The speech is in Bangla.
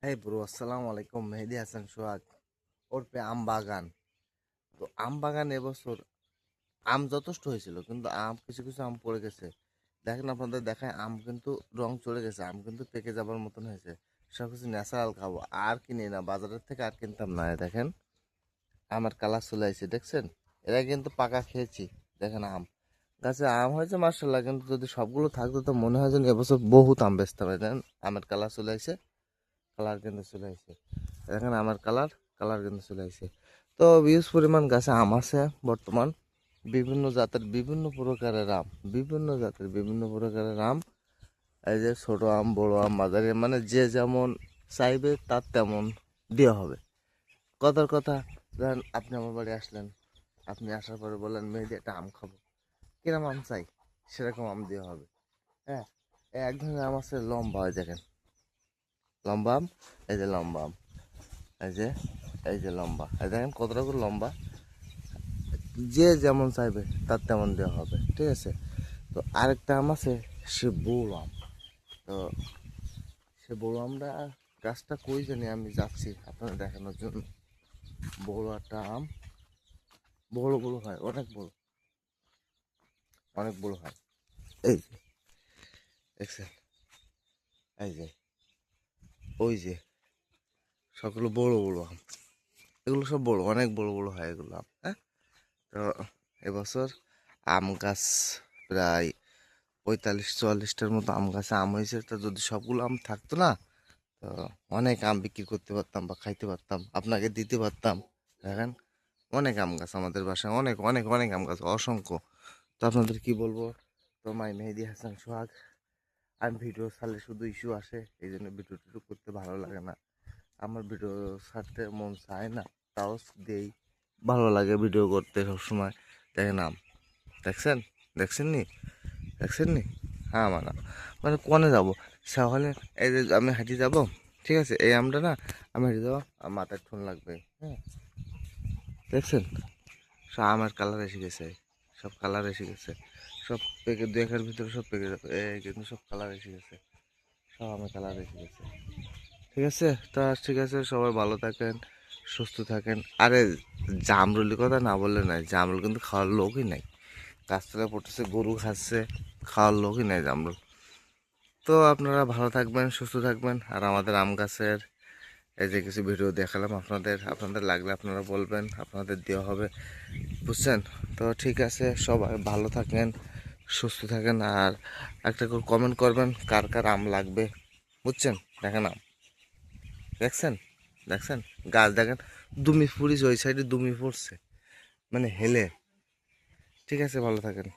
হ্যাঁ ব্রো, আসসালামু আলাইকুম। মেহেদি হাসান সোহাগ ওরফে আম বাগান। তো আম বাগান এবছর আম যথেষ্ট হয়েছিল, কিন্তু আম কিছু কিছু আম পড়ে গেছে। দেখেন, আপনাদের দেখায় আম কিন্তু রং চলে গেছে, আম কিন্তু পেকে যাবার মতন হয়েছে। সব কিছু ন্যাচারাল খাবো, আর কিনি না বাজারের থেকে, আর কিনতাম না। দেখেন আমার কালার চলে আসছে, দেখছেন? এরা কিন্তু পাকা খেয়েছি। দেখেন গাছে আম হয়েছে মার্শাল্লাহ, কিন্তু যদি সবগুলো থাকতো তো মনে হয় যেন এবছর বহুত আম বেচতে হবে। দেখেন আমের কালার চলে আসছে, কালার কিন্তু চলে আসছে। দেখেন আমার কালার কিন্তু চলে আসছে। তো বিউজ পরিমাণ গাছে আম আছে বর্তমান। বিভিন্ন জাতের বিভিন্ন প্রকারের আম, বিভিন্ন জাতের বিভিন্ন প্রকারের আম। এই যে ছোট আম, বড় আম, মাঝারি আম, মানে যে যেমন চাইবে তার তেমন দেওয়া হবে। কথার কথা, ধরেন আপনি আমার বাড়ি আসলেন, আপনি আসার পরে বললেন মেহেদি একটা আম খাবো, কিরম আম চাই সেরকম আম দেওয়া হবে। হ্যাঁ, এক ধরনের আম আছে লম্বা, হয় দেখেন লম্বা আম। এই যে লম্বা আম, এই যে এই যে লম্বা, এই দেখেন কতটা করে লম্বা। যে যেমন চাইবে তার তেমন দেওয়া হবে, ঠিক আছে? তো আরেকটা আম আছে, সে বড় আম। তো সে বড় আমরা, গাছটা কই জানি, আমি যাচ্ছি আপনাদের দেখানোর জন্য। বড় একটা আম, বড় বড় হয়, অনেক বড়, অনেক বড় হয়। এই যে দেখছেন, এই যে ওই যে সবগুলো বড় বড় আম, এগুলো সব বড়, অনেক বড় বড় হয় এগুলো আম। হ্যাঁ, তো এবছর আম গাছ প্রায় 45-44টার মতো আম গাছে আম হয়েছে। তো যদি সবগুলো আম থাকতো না, তো অনেক আম বিক্রি করতে পারতাম বা খাইতে পারতাম, আপনাকে দিতে পারতাম। দেখেন অনেক আম গাছ আমাদের বাসায়, অনেক অনেক অনেক আম গাছ, অসংখ্য। তো আপনাদের কি বলবো। তো মাই মেহেদি হাসান সোহাগ, আমি ভিডিও ছাড়লে শুধু ইস্যু আসে, এই জন্য ভিডিও টিডিও করতে ভালো লাগে না। আমার ভিডিও ছাড়তে মন চায় না, তাও দেই, ভালো লাগে ভিডিও করতে সবসময়। দেখেন আম, দেখছেন, দেখছেন নি, দেখছেন নি? হ্যাঁ মানে, মানে কনে যাবো তাহলে? এই যে আমি হাঁটি যাব, ঠিক আছে? এই আমটা না, আমি হাঁটি যাবো, আমার মাথায় ঠোন লাগবে। হ্যাঁ, দেখছেন? সব আমার কালার এসে গেছে, সব কালার এসে গেছে, সব পেকে দু একের ভিতরে সব পেকে যাবে। এই কিন্তু সব কালার এসে গেছে, সব আমার কালার এসে গেছে। ঠিক আছে, তা ঠিক আছে, সবাই ভালো থাকেন, সুস্থ থাকেন। আরে জামরুলি কথা না বললে নাই, জামরুল কিন্তু খাওয়ার লোকই নাই। গাছতলা পড়তেছে, গরু খাচ্ছে, খাওয়ার লোকই নাই জামরুল। তো আপনারা ভালো থাকবেন, সুস্থ থাকবেন। আর আমাদের আম গাছের এই যে কিছু ভিডিও দেখালাম আপনাদের, আপনাদের লাগলে আপনারা বলবেন, আপনাদের দেওয়া হবে, বুঝছেন? তো ঠিক আছে, সবাই ভালো থাকেন, সুস্থ থাকেন। আর একটা করে কমেন্ট করবেন কার কার আম লাগবে, বুঝছেন? দেখেন আম, দেখছেন, দেখছেন গাছ, দেখেন দুমি ফুরিছে, ওই সাইডে দুমি পড়ছে, মানে হেলে। ঠিক আছে, ভালো থাকেন।